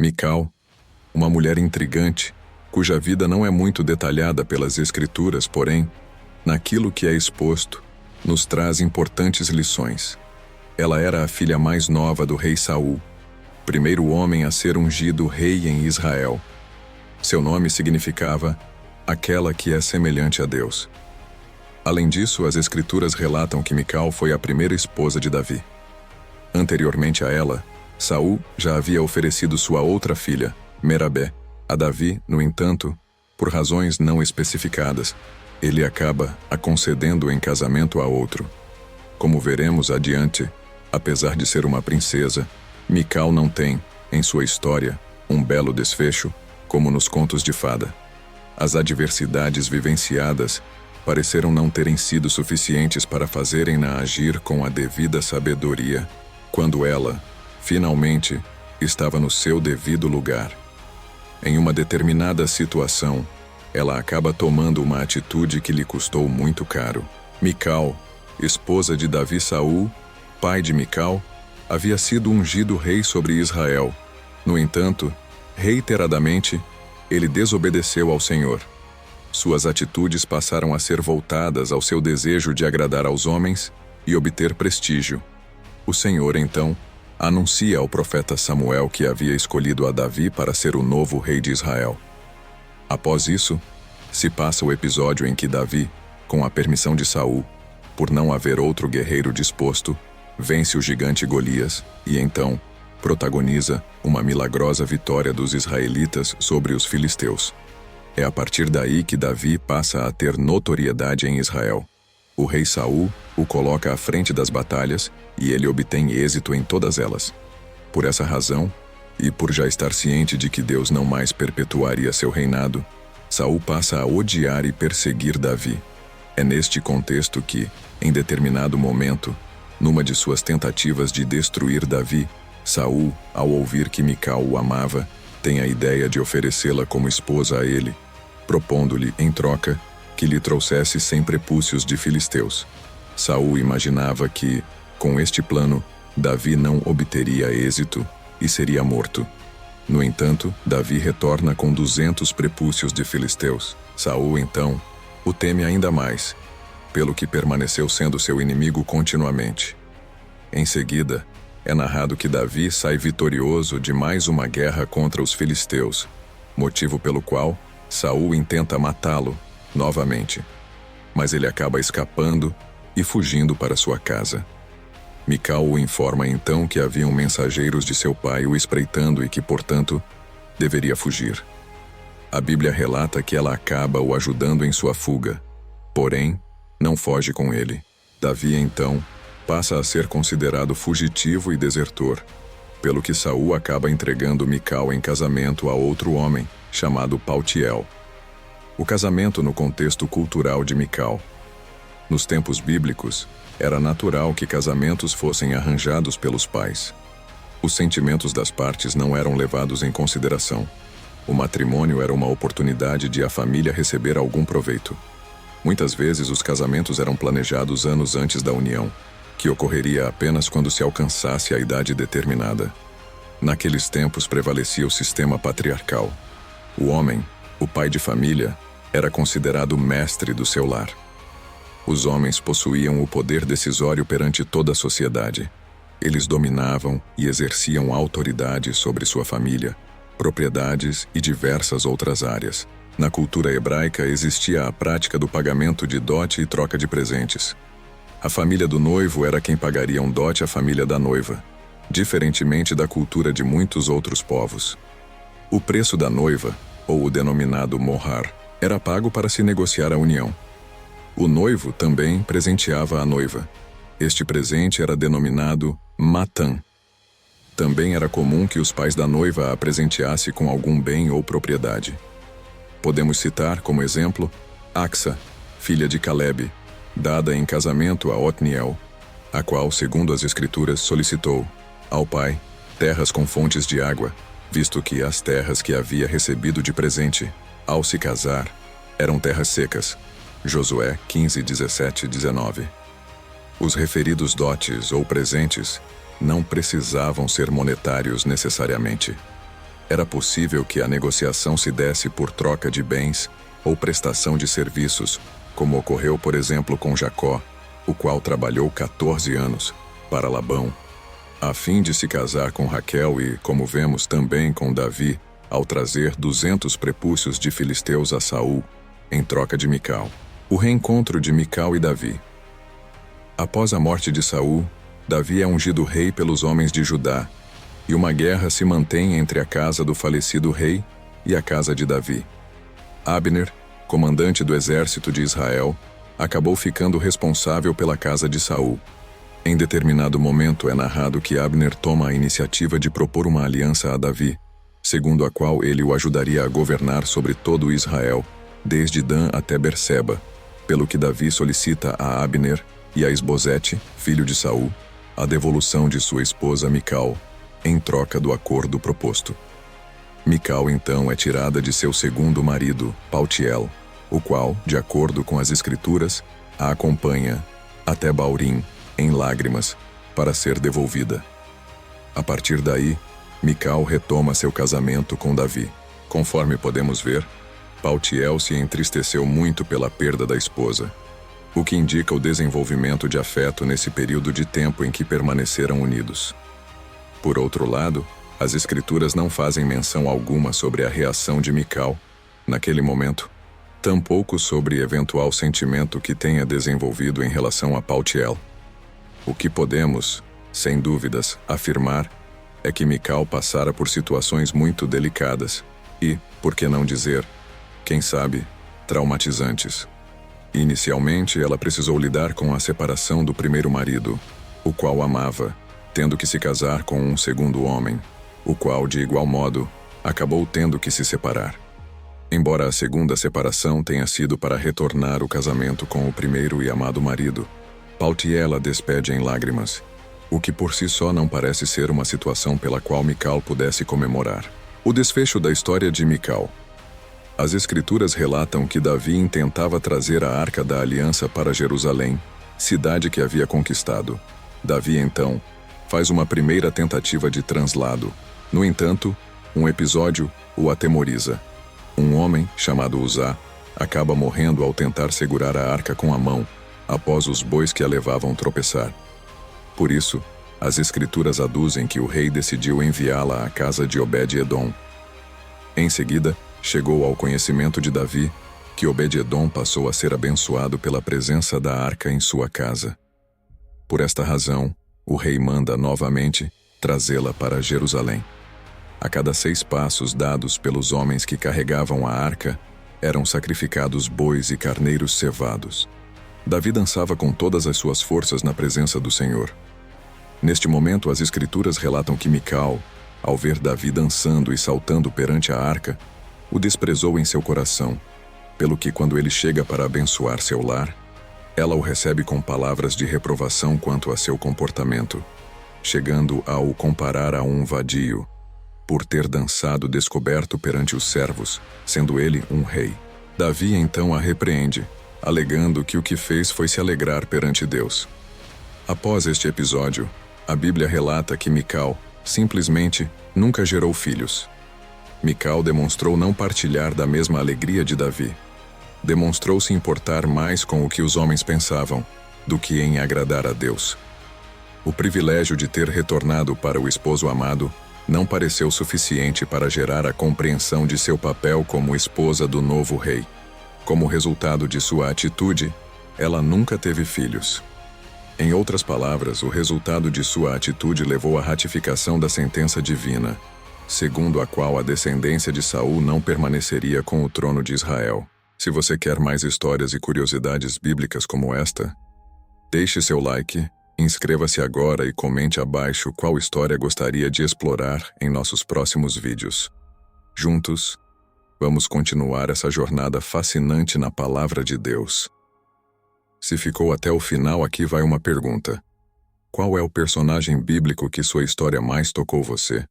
Mical, uma mulher intrigante, cuja vida não é muito detalhada pelas Escrituras, porém, naquilo que é exposto, nos traz importantes lições. Ela era a filha mais nova do rei Saul, primeiro homem a ser ungido rei em Israel. Seu nome significava aquela que é semelhante a Deus. Além disso, as Escrituras relatam que Mical foi a primeira esposa de Davi. Anteriormente a ela, Saul já havia oferecido sua outra filha, Merabé, a Davi. No entanto, por razões não especificadas, ele acaba a concedendo em casamento a outro. Como veremos adiante, apesar de ser uma princesa, Mical não tem, em sua história, um belo desfecho, como nos contos de fada. As adversidades vivenciadas pareceram não terem sido suficientes para fazerem-na agir com a devida sabedoria, quando ela, finalmente, estava no seu devido lugar. Em uma determinada situação, ela acaba tomando uma atitude que lhe custou muito caro. Mical, esposa de Davi, Saul, pai de Mical, havia sido ungido rei sobre Israel. No entanto, reiteradamente, ele desobedeceu ao Senhor. Suas atitudes passaram a ser voltadas ao seu desejo de agradar aos homens e obter prestígio. O Senhor, então, anuncia ao profeta Samuel que havia escolhido a Davi para ser o novo rei de Israel. Após isso, se passa o episódio em que Davi, com a permissão de Saul, por não haver outro guerreiro disposto, vence o gigante Golias e então protagoniza uma milagrosa vitória dos israelitas sobre os filisteus. É a partir daí que Davi passa a ter notoriedade em Israel. O rei Saul o coloca à frente das batalhas e ele obtém êxito em todas elas. Por essa razão, e por já estar ciente de que Deus não mais perpetuaria seu reinado, Saul passa a odiar e perseguir Davi. É neste contexto que, em determinado momento, numa de suas tentativas de destruir Davi, Saul, ao ouvir que Mical o amava, tem a ideia de oferecê-la como esposa a ele, propondo-lhe, em troca, que lhe trouxesse 100 prepúcios de filisteus. Saul imaginava que, com este plano, Davi não obteria êxito e seria morto. No entanto, Davi retorna com 200 prepúcios de filisteus. Saul, então, o teme ainda mais, pelo que permaneceu sendo seu inimigo continuamente. Em seguida, é narrado que Davi sai vitorioso de mais uma guerra contra os filisteus, motivo pelo qual Saul intenta matá-lo novamente. Mas ele acaba escapando e fugindo para sua casa. Mical o informa então que haviam mensageiros de seu pai o espreitando e que, portanto, deveria fugir. A Bíblia relata que ela acaba o ajudando em sua fuga, porém, não foge com ele. Davi, então, passa a ser considerado fugitivo e desertor, pelo que Saul acaba entregando Mical em casamento a outro homem, chamado Paltiel. O casamento no contexto cultural de Mical. Nos tempos bíblicos, era natural que casamentos fossem arranjados pelos pais. Os sentimentos das partes não eram levados em consideração. O matrimônio era uma oportunidade de a família receber algum proveito. Muitas vezes os casamentos eram planejados anos antes da união, que ocorreria apenas quando se alcançasse a idade determinada. Naqueles tempos prevalecia o sistema patriarcal. O homem, o pai de família, era considerado mestre do seu lar. Os homens possuíam o poder decisório perante toda a sociedade. Eles dominavam e exerciam autoridade sobre sua família, propriedades e diversas outras áreas. Na cultura hebraica existia a prática do pagamento de dote e troca de presentes. A família do noivo era quem pagaria um dote à família da noiva, diferentemente da cultura de muitos outros povos. O preço da noiva, ou o denominado mohar, era pago para se negociar a união. O noivo também presenteava a noiva. Este presente era denominado matã. Também era comum que os pais da noiva a presenteassem com algum bem ou propriedade. Podemos citar, como exemplo, Axa, filha de Calebe, dada em casamento a Otniel, a qual, segundo as Escrituras, solicitou ao pai terras com fontes de água, visto que as terras que havia recebido de presente, ao se casar, eram terras secas. Josué 15, 17 e 19. Os referidos dotes ou presentes não precisavam ser monetários necessariamente. Era possível que a negociação se desse por troca de bens ou prestação de serviços, como ocorreu, por exemplo, com Jacó, o qual trabalhou 14 anos para Labão, a fim de se casar com Raquel e, como vemos também com Davi, ao trazer 200 prepúcios de filisteus a Saul, em troca de Mical. O reencontro de Mical e Davi. Após a morte de Saul, Davi é ungido rei pelos homens de Judá, e uma guerra se mantém entre a casa do falecido rei e a casa de Davi. Abner, comandante do exército de Israel, acabou ficando responsável pela casa de Saul. Em determinado momento é narrado que Abner toma a iniciativa de propor uma aliança a Davi, segundo a qual ele o ajudaria a governar sobre todo Israel, desde Dan até Berseba, pelo que Davi solicita a Abner e a Isbosete, filho de Saul, a devolução de sua esposa Mical, em troca do acordo proposto. Mical então é tirada de seu segundo marido, Paltiel, o qual, de acordo com as escrituras, a acompanha até Baurim, em lágrimas, para ser devolvida. A partir daí, Mical retoma seu casamento com Davi. Conforme podemos ver, Paltiel se entristeceu muito pela perda da esposa, o que indica o desenvolvimento de afeto nesse período de tempo em que permaneceram unidos. Por outro lado, as escrituras não fazem menção alguma sobre a reação de Mical, naquele momento, tampouco sobre eventual sentimento que tenha desenvolvido em relação a Paltiel. O que podemos, sem dúvidas, afirmar é que Mical passara por situações muito delicadas e, por que não dizer, quem sabe, traumatizantes. Inicialmente, ela precisou lidar com a separação do primeiro marido, o qual amava, tendo que se casar com um segundo homem, o qual, de igual modo, acabou tendo que se separar. Embora a segunda separação tenha sido para retornar o casamento com o primeiro e amado marido, Paltiel a despede em lágrimas, o que por si só não parece ser uma situação pela qual Mical pudesse comemorar. O desfecho da história de Mical. As escrituras relatam que Davi intentava trazer a Arca da Aliança para Jerusalém, cidade que havia conquistado. Davi, então, faz uma primeira tentativa de translado. No entanto, um episódio o atemoriza. Um homem, chamado Uzá, acaba morrendo ao tentar segurar a arca com a mão, após os bois que a levavam tropeçar. Por isso, as escrituras aduzem que o rei decidiu enviá-la à casa de Obed-Edom. Em seguida, chegou ao conhecimento de Davi que Obed-Edom passou a ser abençoado pela presença da arca em sua casa. Por esta razão, o rei manda novamente trazê-la para Jerusalém. A cada 6 passos dados pelos homens que carregavam a arca, eram sacrificados bois e carneiros cevados. Davi dançava com todas as suas forças na presença do Senhor. Neste momento, as escrituras relatam que Mical, ao ver Davi dançando e saltando perante a arca, o desprezou em seu coração, pelo que quando ele chega para abençoar seu lar, ela o recebe com palavras de reprovação quanto a seu comportamento, chegando a o comparar a um vadio, por ter dançado descoberto perante os servos, sendo ele um rei. Davi então a repreende, alegando que o que fez foi se alegrar perante Deus. Após este episódio, a Bíblia relata que Mical, simplesmente, nunca gerou filhos. Mical demonstrou não partilhar da mesma alegria de Davi. Demonstrou se importar mais com o que os homens pensavam, do que em agradar a Deus. O privilégio de ter retornado para o esposo amado não pareceu suficiente para gerar a compreensão de seu papel como esposa do novo rei. Como resultado de sua atitude, ela nunca teve filhos. Em outras palavras, o resultado de sua atitude levou à ratificação da sentença divina, segundo a qual a descendência de Saul não permaneceria com o trono de Israel. Se você quer mais histórias e curiosidades bíblicas como esta, deixe seu like, inscreva-se agora e comente abaixo qual história gostaria de explorar em nossos próximos vídeos. Juntos, vamos continuar essa jornada fascinante na Palavra de Deus. Se ficou até o final, aqui vai uma pergunta. Qual é o personagem bíblico que sua história mais tocou você?